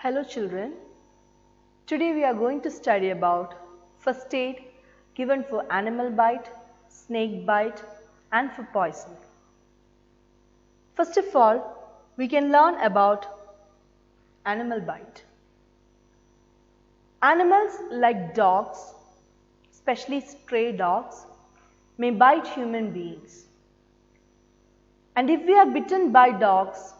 Hello children, today we are going to study about first aid given for animal bite, snake bite and for poison. First of all, we can learn about animal bite. Animals like dogs, especially stray dogs, may bite human beings. And if we are bitten by dogs,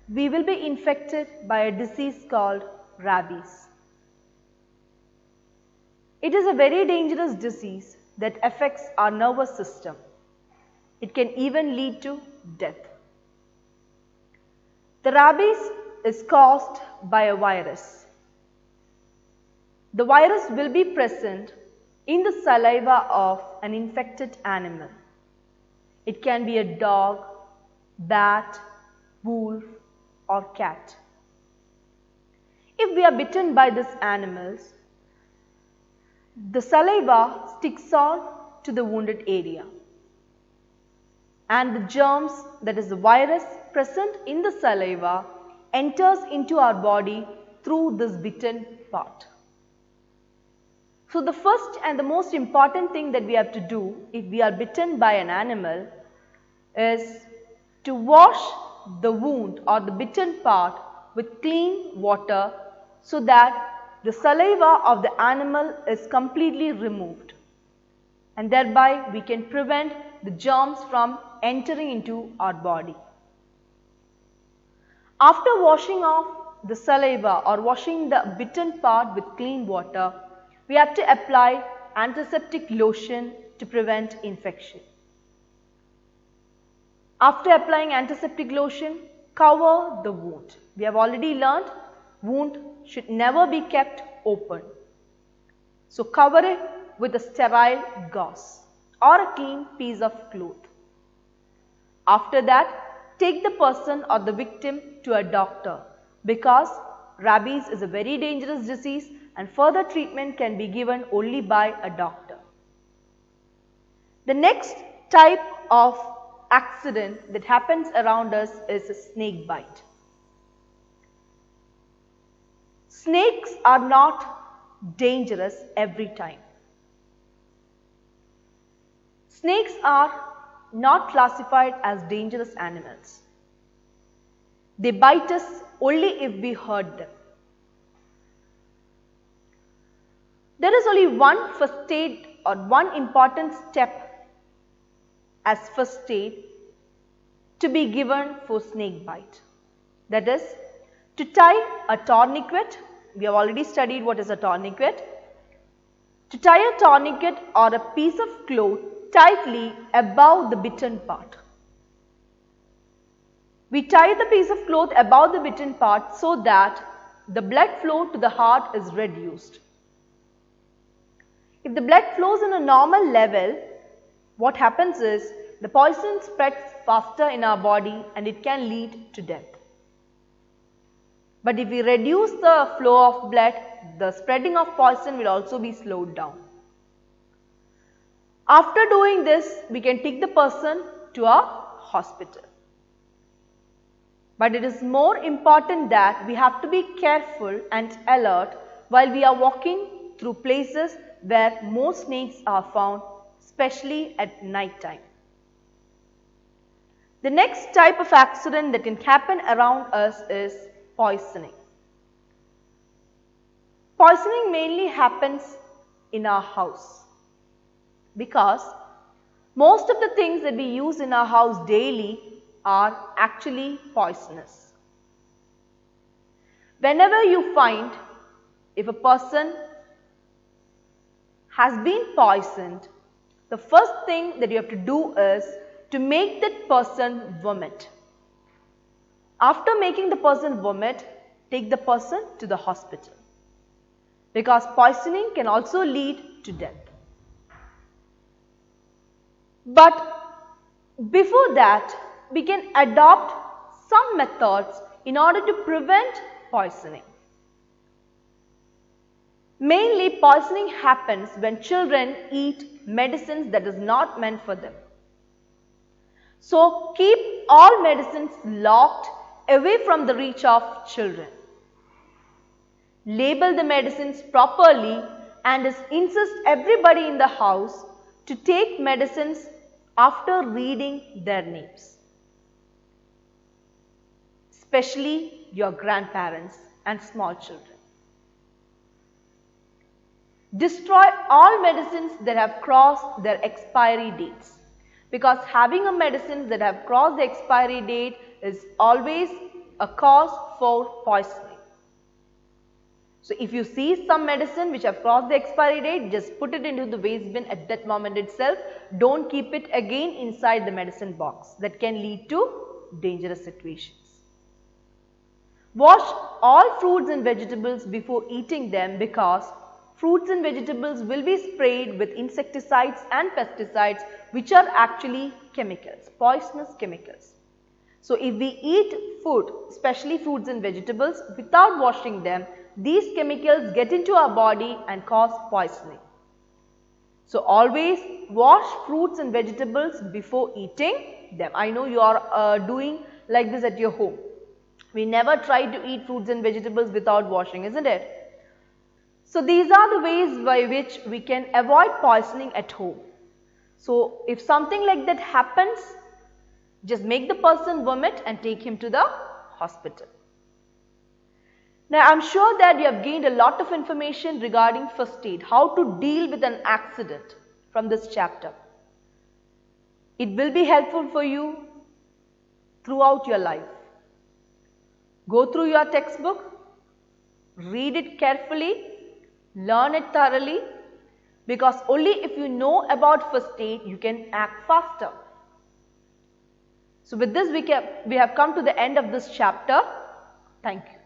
we will be infected by a disease called rabies. It is a very dangerous disease that affects our nervous system. It can even lead to death. The rabies is caused by a virus. The virus will be present in the saliva of an infected animal. It can be a dog, bat, wolf, or cat. If we are bitten by these animals, the saliva sticks on to the wounded area and the germs, that is the virus present in the saliva, enters into our body through this bitten part. So the first and the most important thing that we have to do if we are bitten by an animal is to wash the wound or the bitten part with clean water so that the saliva of the animal is completely removed, and thereby we can prevent the germs from entering into our body. After washing off the saliva or washing the bitten part with clean water, we have to apply antiseptic lotion to prevent infection. After applying antiseptic lotion, cover the wound. We have already learned wound should never be kept open. So cover it with a sterile gauze or a clean piece of cloth. After that, take the person or the victim to a doctor because rabies is a very dangerous disease and further treatment can be given only by a doctor. The next type of accident that happens around us is a snake bite. Snakes are not dangerous every time. Snakes are not classified as dangerous animals. They bite us only if we hurt them. There is only one first aid or one important step as first aid to be given for snake bite. That is to tie a tourniquet. We have already studied what is a tourniquet. To tie a tourniquet or a piece of cloth tightly above the bitten part. We tie the piece of cloth above the bitten part so that the blood flow to the heart is reduced. If the blood flows in a normal level, what happens is the poison spreads faster in our body and it can lead to death. But if we reduce the flow of blood, the spreading of poison will also be slowed down. After doing this, we can take the person to a hospital. But it is more important that we have to be careful and alert while we are walking through places where more snakes are found, especially at night time. The next type of accident that can happen around us is poisoning. Poisoning mainly happens in our house because most of the things that we use in our house daily are actually poisonous. Whenever you find if a person has been poisoned, the first thing that you have to do is to make that person vomit. After making the person vomit, take the person to the hospital because poisoning can also lead to death. But before that, we can adopt some methods in order to prevent poisoning. Mainly, poisoning happens when children eat medicines that is not meant for them. So keep all medicines locked away from the reach of children. label the medicines properly, and insist everybody in the house to take medicines after reading their names, especially your grandparents and small children. Destroy all medicines that have crossed their expiry dates, because having a medicines that have crossed the expiry date is always a cause for poisoning. So if you see some medicine which have crossed the expiry date, just put it into the waste bin at that moment itself. Don't keep it again inside the medicine box. That can lead to dangerous situations. Wash all fruits and vegetables before eating them, because fruits and vegetables will be sprayed with insecticides and pesticides, which are actually chemicals, poisonous chemicals. So if we eat food, especially fruits and vegetables, without washing them, these chemicals get into our body and cause poisoning. So always wash fruits and vegetables before eating them. I know you are doing like this at your home. We never try to eat fruits and vegetables without washing, isn't it? So these are the ways by which we can avoid poisoning at home. So if something like that happens, just make the person vomit and take him to the hospital. Now I am sure that you have gained a lot of information regarding first aid, how to deal with an accident from this chapter. It will be helpful for you throughout your life. Go through your textbook, read it carefully, learn it thoroughly, because only if you know about first aid, you can act faster. So with this, we have come to the end of this chapter. Thank you.